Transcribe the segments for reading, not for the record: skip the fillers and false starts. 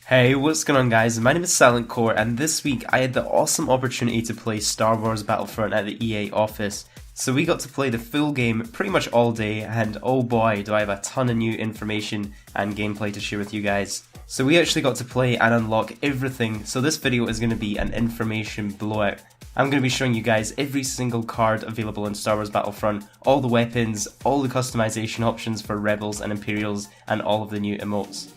Hey, what's going on guys? My name is Silent Core and this week I had the awesome opportunity to play Star Wars Battlefront at the EA office. So we got to play the full game pretty much all day and oh boy do I have a ton of new information and gameplay to share with you guys. So we actually got to play and unlock everything, so this video is going to be an information blowout. I'm going to be showing you guys every single card available in Star Wars Battlefront, all the weapons, all the customization options for Rebels and Imperials, and all of the new emotes.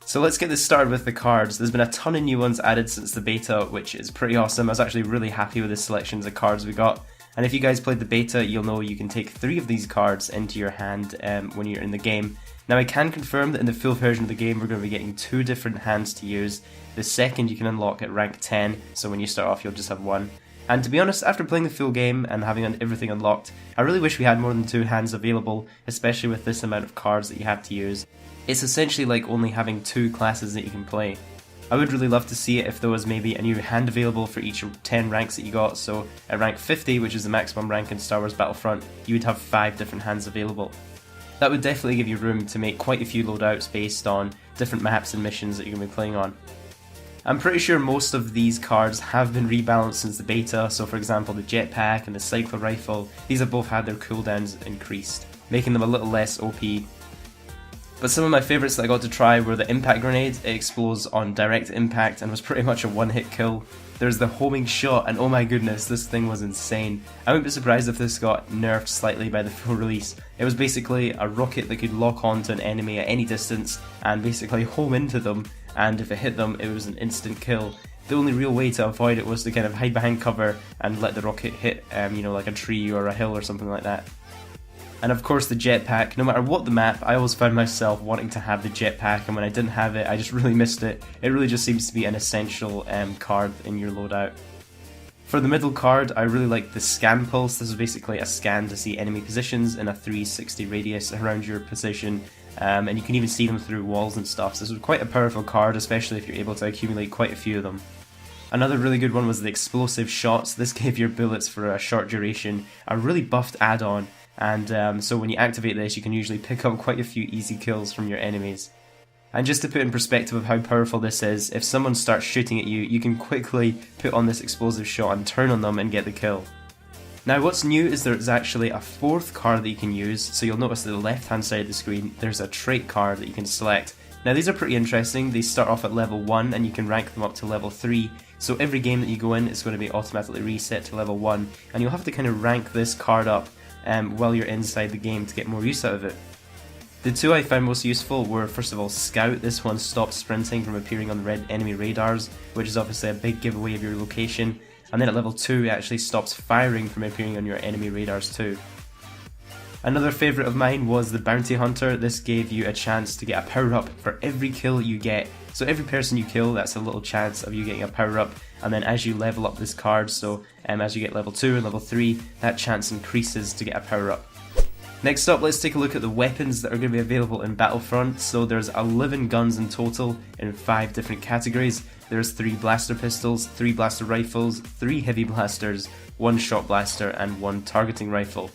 So let's get this started with the cards. There's been a ton of new ones added since the beta, which is pretty awesome. I was actually really happy with the selections of cards we got. And if you guys played the beta, you'll know you can take 3 of these cards into your hand when you're in the game. Now I can confirm that in the full version of the game we're going to be getting 2 different hands to use. The second you can unlock at rank 10, so when you start off you'll just have 1. And to be honest, after playing the full game and having everything unlocked, I really wish we had more than 2 hands available, especially with this amount of cards that you have to use. It's essentially like only having 2 classes that you can play. I would really love to see it if there was maybe a new hand available for each 10 ranks that you got, so at rank 50, which is the maximum rank in Star Wars Battlefront, you would have 5 different hands available. That would definitely give you room to make quite a few loadouts based on different maps and missions that you're going to be playing on. I'm pretty sure most of these cards have been rebalanced since the beta, so for example the jetpack and the cycler rifle, these have both had their cooldowns increased, making them a little less OP. But some of my favourites that I got to try were the impact grenade. It explodes on direct impact and was pretty much a one-hit kill. There's the homing shot, and oh my goodness, this thing was insane. I wouldn't be surprised if this got nerfed slightly by the full release. It was basically a rocket that could lock onto an enemy at any distance and basically home into them, and if it hit them it was an instant kill. The only real way to avoid it was to kind of hide behind cover and let the rocket hit like a tree or a hill or something like that. And of course the jetpack, no matter what the map, I always found myself wanting to have the jetpack, and when I didn't have it I just really missed it. It really just seems to be an essential card in your loadout. For the middle card, I really like the scan pulse. This is basically a scan to see enemy positions in a 360 radius around your position, and you can even see them through walls and stuff, so this was quite a powerful card, especially if you're able to accumulate quite a few of them. Another really good one was the explosive shots. This gave your bullets for a short duration a really buffed add-on, and so when you activate this you can usually pick up quite a few easy kills from your enemies. And just to put in perspective of how powerful this is, if someone starts shooting at you, you can quickly put on this explosive shot and turn on them and get the kill. Now what's new is there's actually a 4th card that you can use, so you'll notice at the left hand side of the screen there's a trait card that you can select. Now these are pretty interesting. They start off at level 1 and you can rank them up to level 3, so every game that you go in is going to be automatically reset to level 1, and you'll have to kind of rank this card up while you're inside the game to get more use out of it. The 2 I found most useful were, first of all, Scout. This one stops sprinting from appearing on red enemy radars, which is obviously a big giveaway of your location, and then at level 2 it actually stops firing from appearing on your enemy radars too. Another favourite of mine was the Bounty Hunter. This gave you a chance to get a power up for every kill you get. So every person you kill, that's a little chance of you getting a power up, and then as you level up this card, so as you get level 2 and level 3, that chance increases to get a power up. Next up, let's take a look at the weapons that are going to be available in Battlefront. So there's 11 guns in total in 5 different categories. There's 3 blaster pistols, 3 blaster rifles, 3 heavy blasters, 1 shot blaster and 1 targeting rifle.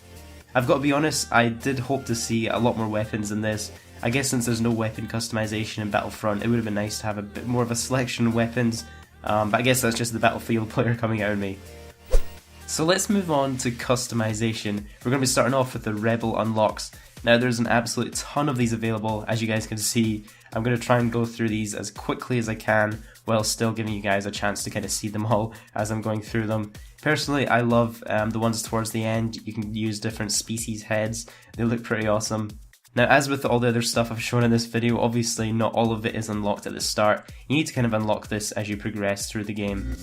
I've got to be honest, I did hope to see a lot more weapons in this. I guess since there's no weapon customization in Battlefront, it would have been nice to have a bit more of a selection of weapons, but I guess that's just the Battlefield player coming out of me. So let's move on to customization. We're going to be starting off with the Rebel unlocks. Now there's an absolute ton of these available, as you guys can see. I'm going to try and go through these as quickly as I can, while still giving you guys a chance to kind of see them all as I'm going through them. Personally, I love the ones towards the end. You can use different species heads. They look pretty awesome. Now, as with all the other stuff I've shown in this video, obviously not all of it is unlocked at the start. You need to kind of unlock this as you progress through the game.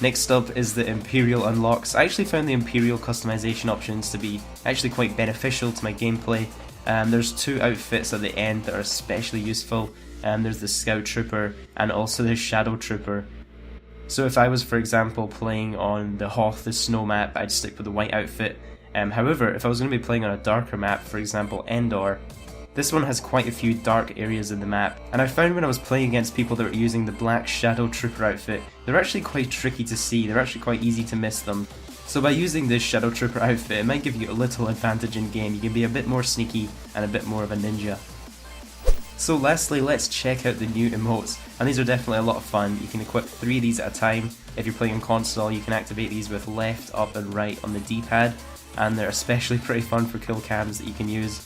Next up is the Imperial unlocks. I actually found the Imperial customization options to be actually quite beneficial to my gameplay. There's 2 outfits at the end that are especially useful. There's the Scout Trooper and also the Shadow Trooper. So if I was, for example, playing on the Hoth, the snow map, I'd stick with the white outfit. However, if I was going to be playing on a darker map, for example Endor, This one has quite a few dark areas in the map, and I found when I was playing against people that were using the black Shadow Trooper outfit, they're actually quite tricky to see, they're actually quite easy to miss them. So by using this Shadow Trooper outfit, it might give you a little advantage in game, you can be a bit more sneaky and a bit more of a ninja. So lastly, let's check out the new emotes, and these are definitely a lot of fun. You can equip 3 of these at a time. If you're playing on console, you can activate these with left, up and right on the D-pad, and they're especially pretty fun for kill cams that you can use,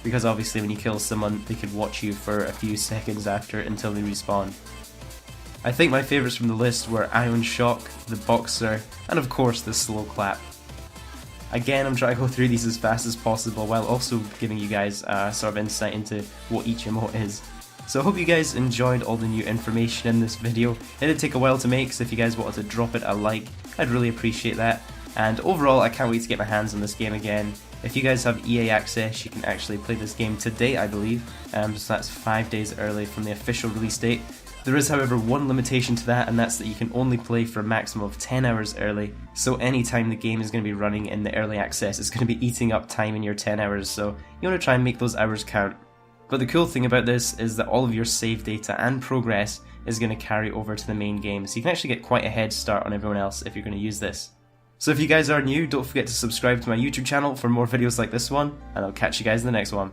because obviously when you kill someone, they could watch you for a few seconds after until they respawn. I think my favourites from the list were Ion Shock, the Boxer, and of course the Slow Clap. Again, I'm trying to go through these as fast as possible while also giving you guys sort of insight into what each emote is. So I hope you guys enjoyed all the new information in this video. It did take a while to make, so if you guys wanted to drop it a like, I'd really appreciate that. And overall, I can't wait to get my hands on this game again. If you guys have EA access, you can actually play this game today, I believe, so that's 5 days early from the official release date. There is, however, one limitation to that, and that's that you can only play for a maximum of 10 hours early. So anytime the game is going to be running in the early access, it's going to be eating up time in your 10 hours, so you want to try and make those hours count. But the cool thing about this is that all of your save data and progress is going to carry over to the main game, so you can actually get quite a head start on everyone else if you're going to use this. So if you guys are new, don't forget to subscribe to my YouTube channel for more videos like this one, and I'll catch you guys in the next one.